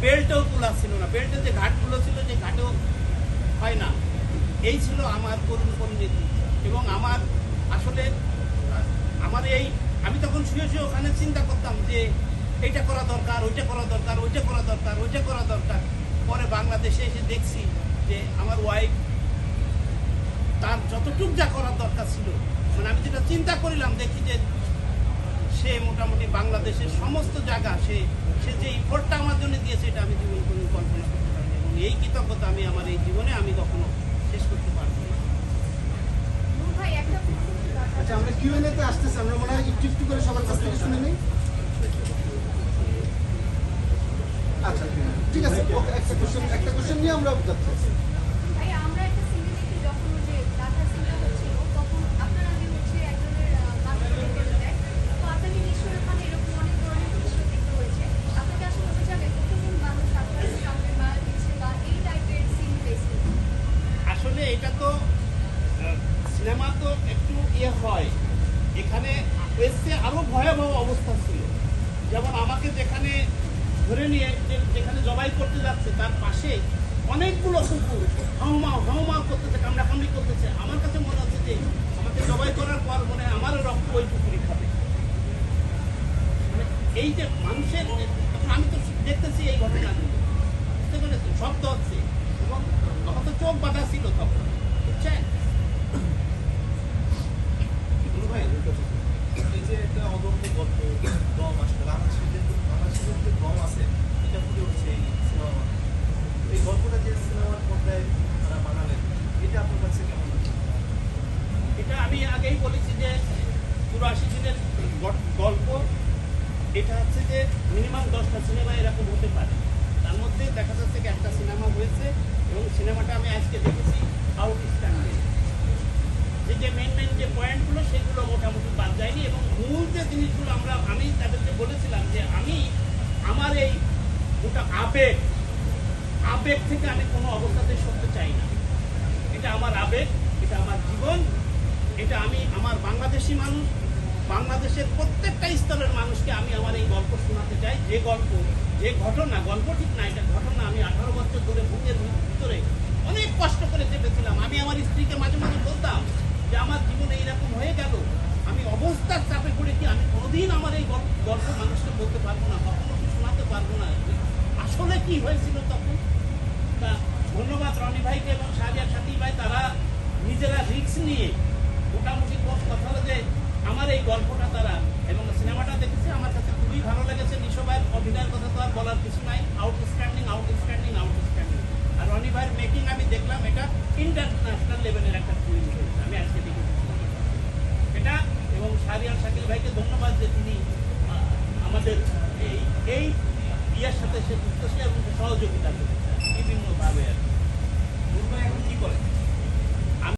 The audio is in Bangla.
বেল্টেও তোলা ছিল না, বেল্টের যে ঘাটগুলো ছিল যে ঘাটেও হয় না। এই ছিল আমার করুণ পরিণতি। এবং আমার আসলে আমার এই আমি তখন শুয়ে শুয়ে ওখানে চিন্তা করতাম যে এইটা করা দরকার, ওইটা করা দরকার, ওইটা করা দরকার, ওইটা করা দরকার। পরে বাংলাদেশে এসে দেখছি যে আমার ওয়াইফ তার যতটুক যা করার দরকার ছিল, মানে আমি যেটা চিন্তা করিলাম দেখি যে সে মোটামুটি বাংলাদেশের সমস্ত জায়গা সে যে ইফোর্টটা আমার জন্য দিয়েছে এটা আমি জীবন কোনো কল্পনা করতে পারি। এবং এই কৃতজ্ঞতা আমি আমার এই জীবনে আমি কখনো শেষ করতে পারবো না। আচ্ছা, আমরা কিউএনএ তে আসতেছি, আমরা মনে হয় একটু একটু করে সবার কাছ থেকে শুনে নেই। আচ্ছা ঠিক আছে, একটা কোশ্চেন নিয়ে আমরা যাচ্ছি। আসলে এটা তো সিনেমা তো একটু ইয়ে হয়, এখানে এসে আরো ভয়াবহ অবস্থা ছিল। যেমন আমাকে যেখানে ধরে নিয়ে যেখানে জবাই করতে যাচ্ছে তার পাশে অনেকগুলো কুকুর হাউমাউ করতেছে, কামড়াকামড়ি করতেছে। আমার কাছে মনে হচ্ছে যে আমাকে জবাই করার পর মনে হয় আমারও রক্ত ওই কুকুরই খাবে। মানে এই যে মানুষের, আমি তো দেখতেছি এই ঘটনাগুলো, বুঝতে পেরেছি, শব্দ হচ্ছে এবং আমার তো চোখ বাঁধা ছিল তখন, বুঝছেন? এই যে একটা অদম্য গল্প দম আসলে বাংলাদেশের যে দম আছে এটা ফুটে উঠছে এই সিনেমা। এই গল্পটা যে সিনেমার পর্দায় তারা বানালেন, এটা আপনার কাছে কেমন লাগছে? এটা আমি আগেই বলেছি যে 84 দিনের গল্প। এটা হচ্ছে যে মিনিমাম 10টা সিনেমা এরকম হতে পারে। তার মধ্যে দেখা যাচ্ছে যে একটা সিনেমা হয়েছে এবং সিনেমাটা আমি আজকে দেখেছি আউটস্ট্যান্ডিং। যে মেন যে পয়েন্টগুলো সেগুলো মোটামুটি বাদ যায়নি এবং মূল যে জিনিসগুলো আমি তাদেরকে বলেছিলাম যে আমি আমার এই গোটা আবেগ থেকে আমি কোনো অবস্থাতে সরতে চাই না। এটা আমার আবেগ, এটা আমার জীবন, এটা আমি আমার বাংলাদেশি মানুষ, বাংলাদেশের প্রত্যেকটা স্তরের মানুষকে আমি আমার এই গল্প শোনাতে চাই। যে গল্প, যে ঘটনা, গল্প ঠিক না, এটা ঘটনা। আমি 18 বছর ধরে বুকের ভিতরে অনেক কষ্ট করে চেপেছিলাম। আমি আমার স্ত্রীকে মাঝে মাঝে বলতাম যে আমার জীবনে এইরকম হয়ে গেল, আমি অবস্থার চাপে পড়ে কি আমি কোনোদিন আমার এই গল্প মানুষকে বলতে পারবো না, কখনো শোনাতে পারবো না আসলে কি হয়েছিল তখন। তা ধন্যবাদ রনি ভাইকে এবং শাহরিয়ার সাথী ভাই, তারা নিজেরা রিস্ক নিয়ে মোটামুটি কথা হলো যে আমার এই গল্পটা তারা এবং সিনেমাটা দেখেছে, আমার কাছে খুবই ভালো লেগেছে। নিশো ভাইয়ের অভিনয়ের কথা তো আর বলার কিছু নাই, আউটস্ট্যান্ডিং। আর রনি ভাইয়ের মেকিং আমি দেখলাম, এটা ইন্টারন্যাশনাল লেভেলের একটা ফিল্ম হয়েছে, আমি আজকে দেখেছি এটা। এবং শাহরিয়ার শাকিল ভাইকে ধন্যবাদ যে তিনি আমাদের এই ইয়ের সাথে সে যুক্ত ছিল এবং সহযোগিতা করেছে বিভিন্নভাবে। আর কি এখন কি করে